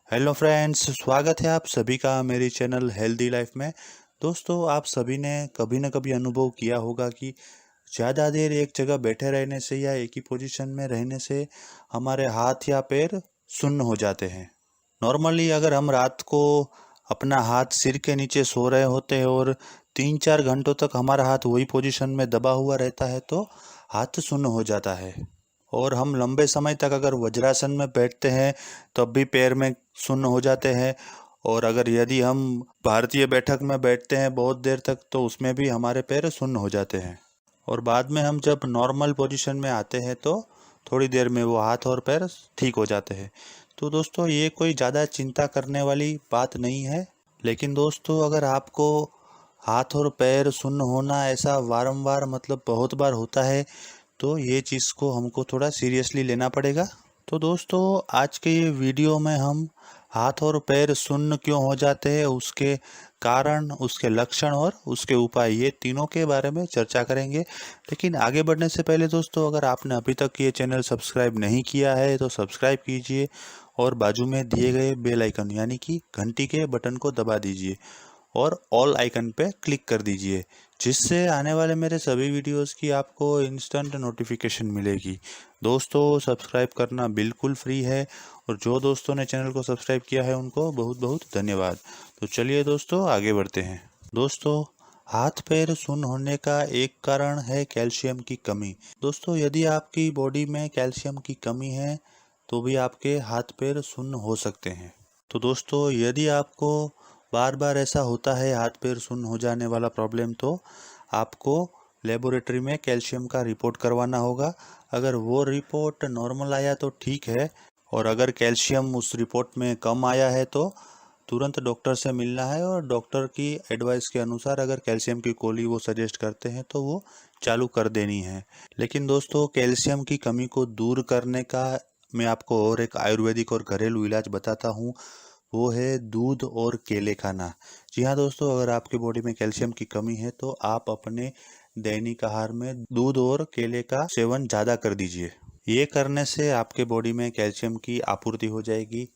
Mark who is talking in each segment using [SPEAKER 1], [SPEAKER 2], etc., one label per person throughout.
[SPEAKER 1] Hello friends, स्वागत है आप सभी का मेरी चैनल हेल्दी लाइफ में। दोस्तों, आप सभी ने कभी न कभी अनुभव किया होगा कि ज़्यादा देर एक जगह बैठे रहने से या एक ही पोजीशन में रहने से हमारे हाथ या पैर सुन्न हो जाते हैं। नॉर्मली अगर हम रात को अपना हाथ सिर के नीचे सो रहे होते हैं और 3-4 घंटों तक हमारा हाथ वही पोजीशन में दबा हुआ रहता है तो हाथ सुन्न हो जाता है। और हम लंबे समय तक अगर वज्रासन में बैठते हैं तब भी पैर में सुन्न हो जाते हैं। और अगर यदि हम भारतीय बैठक में बैठते हैं बहुत देर तक तो उसमें भी हमारे पैर सुन्न हो जाते हैं। और बाद में हम जब नॉर्मल पोजीशन में आते हैं तो थोड़ी देर में वो हाथ और पैर ठीक हो जाते हैं। तो दोस्तों, ये कोई ज़्यादा चिंता करने वाली बात नहीं है। लेकिन दोस्तों, अगर आपको हाथ और पैर सुन्न होना ऐसा वारंवार मतलब बहुत बार होता है तो ये चीज़ को हमको थोड़ा सीरियसली लेना पड़ेगा। तो दोस्तों, आज के ये वीडियो में हम हाथ और पैर सुन्न क्यों हो जाते हैं, उसके कारण, उसके लक्षण और उसके उपाय, ये तीनों के बारे में चर्चा करेंगे। लेकिन आगे बढ़ने से पहले दोस्तों, अगर आपने अभी तक ये चैनल सब्सक्राइब नहीं किया है तो सब्सक्राइब कीजिए और बाजू में दिए गए बेल आइकन यानी कि घंटी के बटन को दबा दीजिए और ऑल आइकन पे क्लिक कर दीजिए, जिससे आने वाले मेरे सभी वीडियोस की आपको इंस्टेंट नोटिफिकेशन मिलेगी। दोस्तों, सब्सक्राइब करना बिल्कुल फ्री है और जो दोस्तों ने चैनल को सब्सक्राइब किया है उनको बहुत बहुत धन्यवाद। तो चलिए दोस्तों, आगे बढ़ते हैं। दोस्तों, हाथ पैर सुन्न होने का एक कारण है कैल्शियम की कमी। दोस्तों, यदि आपकी बॉडी में कैल्शियम की कमी है तो भी आपके हाथ पैर सुन्न हो सकते हैं। तो दोस्तों, यदि आपको बार बार ऐसा होता है हाथ पैर सुन्न हो जाने वाला प्रॉब्लम, तो आपको लेबोरेटरी में कैल्शियम का रिपोर्ट करवाना होगा। अगर वो रिपोर्ट नॉर्मल आया तो ठीक है, और अगर कैल्शियम उस रिपोर्ट में कम आया है तो तुरंत डॉक्टर से मिलना है और डॉक्टर की एडवाइस के अनुसार अगर कैल्शियम की गोली वो सजेस्ट करते हैं तो वो चालू कर देनी है। लेकिन दोस्तों, कैल्शियम की कमी को दूर करने का मैं आपको और एक आयुर्वेदिक और घरेलू इलाज बताता हूँ, वो है दूध और केले खाना। जी हाँ दोस्तों, अगर आपकी बॉडी में कैल्शियम की कमी है तो आप अपने दैनिक आहार में दूध और केले का सेवन ज़्यादा कर दीजिए। ये करने से आपके बॉडी में कैल्शियम की आपूर्ति हो जाएगी।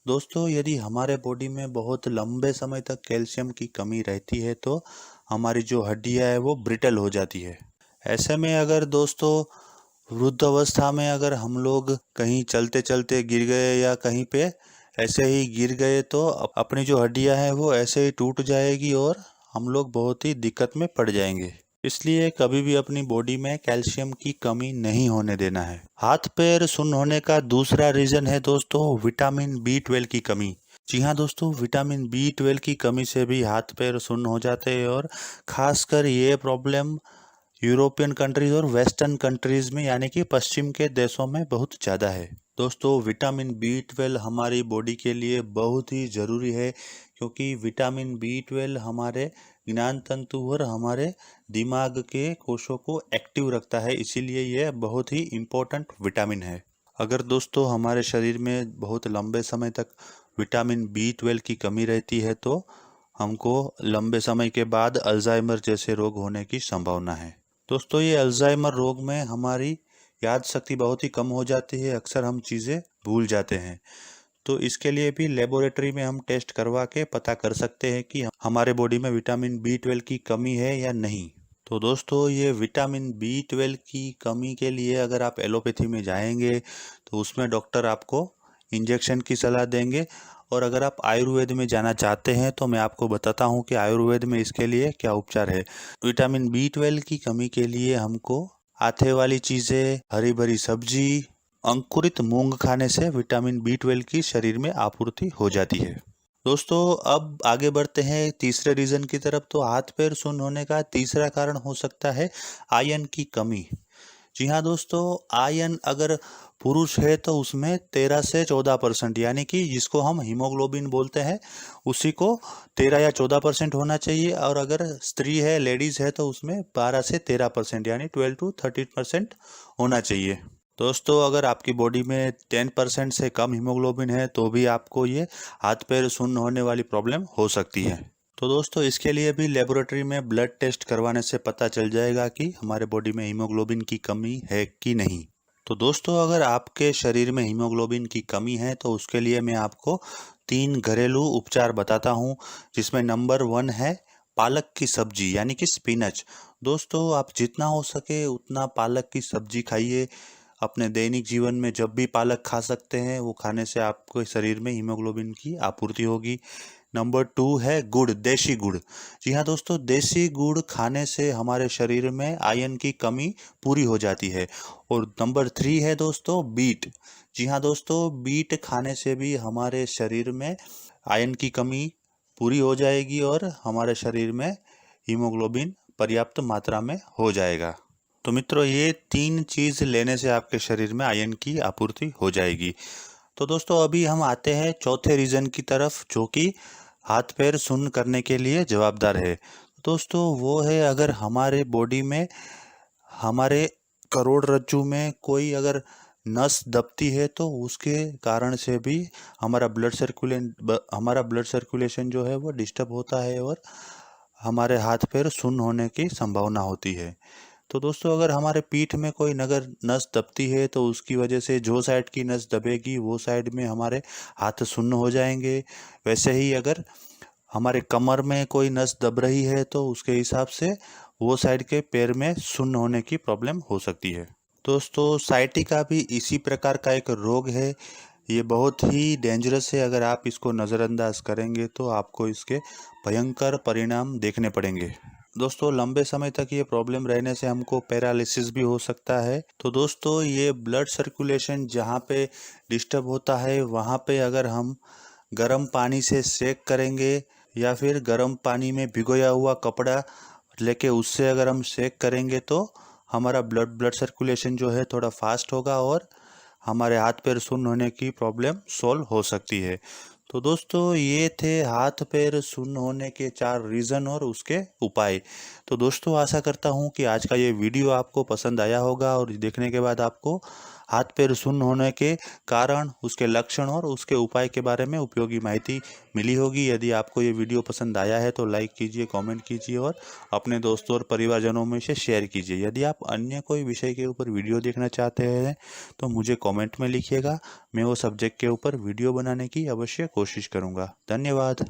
[SPEAKER 1] दोस्तों, यदि हमारे बॉडी में बहुत लंबे समय तक कैल्शियम की कमी रहती है तो हमारी जो हड्डियाँ है वो ब्रिटल हो जाती है। ऐसे में अगर दोस्तों वृद्ध अवस्था में अगर हम लोग कहीं चलते चलते गिर गए या कहीं पे ऐसे ही गिर गए तो अपनी जो हड्डियां हैं वो ऐसे ही टूट जाएगी और हम लोग बहुत ही दिक्कत में पड़ जाएंगे। इसलिए कभी भी अपनी बॉडी में कैल्शियम की कमी नहीं होने देना है। हाथ पैर सुन्न होने का दूसरा रीजन है दोस्तों विटामिन B12 की कमी। जी हाँ दोस्तों, विटामिन B12 की कमी से भी हाथ पैर सुन्न हो जाते हैं और खासकर ये प्रॉब्लम यूरोपियन कंट्रीज और वेस्टर्न कंट्रीज में यानी कि पश्चिम के देशों में बहुत ज़्यादा है। दोस्तों, विटामिन B12 हमारी बॉडी के लिए बहुत ही ज़रूरी है, क्योंकि विटामिन B12 हमारे ज्ञान तंतु और हमारे दिमाग के कोशों को एक्टिव रखता है, इसीलिए यह बहुत ही इम्पोर्टेंट विटामिन है। अगर दोस्तों हमारे शरीर में बहुत लंबे समय तक विटामिन B12 की कमी रहती है तो हमको लंबे समय के बाद अल्जाइमर जैसे रोग होने की संभावना है। दोस्तों, ये अल्जाइमर रोग में हमारी याद शक्ति बहुत ही कम हो जाती है, अक्सर हम चीज़ें भूल जाते हैं। तो इसके लिए भी लेबोरेटरी में हम टेस्ट करवा के पता कर सकते हैं कि हमारे बॉडी में विटामिन B12 की कमी है या नहीं। तो दोस्तों, ये विटामिन B12 की कमी के लिए अगर आप एलोपैथी में जाएंगे तो उसमें डॉक्टर आपको इंजेक्शन की सलाह देंगे, और अगर आप आयुर्वेद में जाना चाहते हैं तो मैं आपको बताता हूँ कि आयुर्वेद में इसके लिए क्या उपचार है। विटामिन B12 की कमी के लिए हमको आथे वाली चीज़ें, हरी भरी सब्जी, अंकुरित मूंग खाने से विटामिन B12 की शरीर में आपूर्ति हो जाती है। दोस्तों, अब आगे बढ़ते हैं तीसरे रीजन की तरफ। तो हाथ पैर सुन्न होने का तीसरा कारण हो सकता है आयरन की कमी। जी हाँ दोस्तों, आयरन अगर पुरुष है तो उसमें 13 से 14% यानी कि जिसको हम हीमोग्लोबिन बोलते हैं उसी को 13 या 14% होना चाहिए, और अगर स्त्री है, लेडीज है, तो उसमें 12 से 13% यानी 12 to 13% होना चाहिए। दोस्तों, अगर आपकी बॉडी में 10% से कम हीमोग्लोबिन है तो भी आपको ये हाथ पैर सुन्न होने वाली प्रॉब्लम हो सकती है। तो दोस्तों, इसके लिए भी लेबोरेटरी में ब्लड टेस्ट करवाने से पता चल जाएगा कि हमारे बॉडी में हीमोग्लोबिन की कमी है कि नहीं। तो दोस्तों अगर आपके शरीर में हीमोग्लोबिन की कमी है तो उसके लिए मैं आपको 3 घरेलू उपचार बताता हूँ, जिसमें नंबर 1 है पालक की सब्जी यानी कि स्पिनच। दोस्तों आप जितना हो सके उतना पालक की सब्जी खाइए। अपने दैनिक जीवन में जब भी पालक खा सकते हैं वो खाने से आपके शरीर में हीमोग्लोबिन की आपूर्ति होगी। नंबर 2 है गुड़, देसी गुड़। जी हाँ दोस्तों, देसी गुड़ खाने से हमारे शरीर में आयरन की कमी पूरी हो जाती है। और नंबर 3 है दोस्तों बीट। जी हाँ दोस्तों, बीट खाने से भी हमारे शरीर में आयरन की कमी पूरी हो जाएगी और हमारे शरीर में हीमोग्लोबिन पर्याप्त मात्रा में हो जाएगा। तो मित्रों ये 3 चीज़ लेने से आपके शरीर में आयरन की आपूर्ति हो जाएगी। तो दोस्तों अभी हम आते हैं चौथे रीज़न की तरफ, जो कि हाथ पैर सुन्न करने के लिए जवाबदार है। दोस्तों वो है अगर हमारे बॉडी में, हमारे करोड़रज्जु में कोई अगर नस दबती है तो उसके कारण से भी हमारा ब्लड सर्कुलेशन जो है वो डिस्टर्ब होता है और हमारे हाथ पैर सुन्न होने की संभावना होती है। तो दोस्तों अगर हमारे पीठ में कोई नगर नस दबती है तो उसकी वजह से जो साइड की नस दबेगी वो साइड में हमारे हाथ सुन्न हो जाएंगे। वैसे ही अगर हमारे कमर में कोई नस दब रही है तो उसके हिसाब से वो साइड के पैर में सुन्न होने की प्रॉब्लम हो सकती है। दोस्तों साइटिका भी इसी प्रकार का एक रोग है। ये बहुत ही डेंजरस है। अगर आप इसको नज़रअंदाज करेंगे तो आपको इसके भयंकर परिणाम देखने पड़ेंगे। दोस्तों लंबे समय तक ये प्रॉब्लम रहने से हमको पैरालिसिस भी हो सकता है। तो दोस्तों ये ब्लड सर्कुलेशन जहाँ पे डिस्टर्ब होता है वहाँ पे अगर हम गर्म पानी से सेक करेंगे या फिर गर्म पानी में भिगोया हुआ कपड़ा लेके उससे अगर हम सेक करेंगे तो हमारा ब्लड सर्कुलेशन जो है थोड़ा फास्ट होगा और हमारे हाथ पैर सुन्न होने की प्रॉब्लम सॉल्व हो सकती है। तो दोस्तों ये थे हाथ पैर सुन्न होने के 4 रीज़न और उसके उपाय। तो दोस्तों आशा करता हूँ कि आज का ये वीडियो आपको पसंद आया होगा और देखने के बाद आपको हाथ पैर सुन्न होने के कारण, उसके लक्षण और उसके उपाय के बारे में उपयोगी माहिती मिली होगी। यदि आपको ये वीडियो पसंद आया है तो लाइक कीजिए, कमेंट कीजिए और अपने दोस्तों और परिवारजनों में से शेयर कीजिए। यदि आप अन्य कोई विषय के ऊपर वीडियो देखना चाहते हैं तो मुझे कमेंट में लिखिएगा। मैं वो सब्जेक्ट के ऊपर वीडियो बनाने की अवश्य कोशिश करूँगा। धन्यवाद।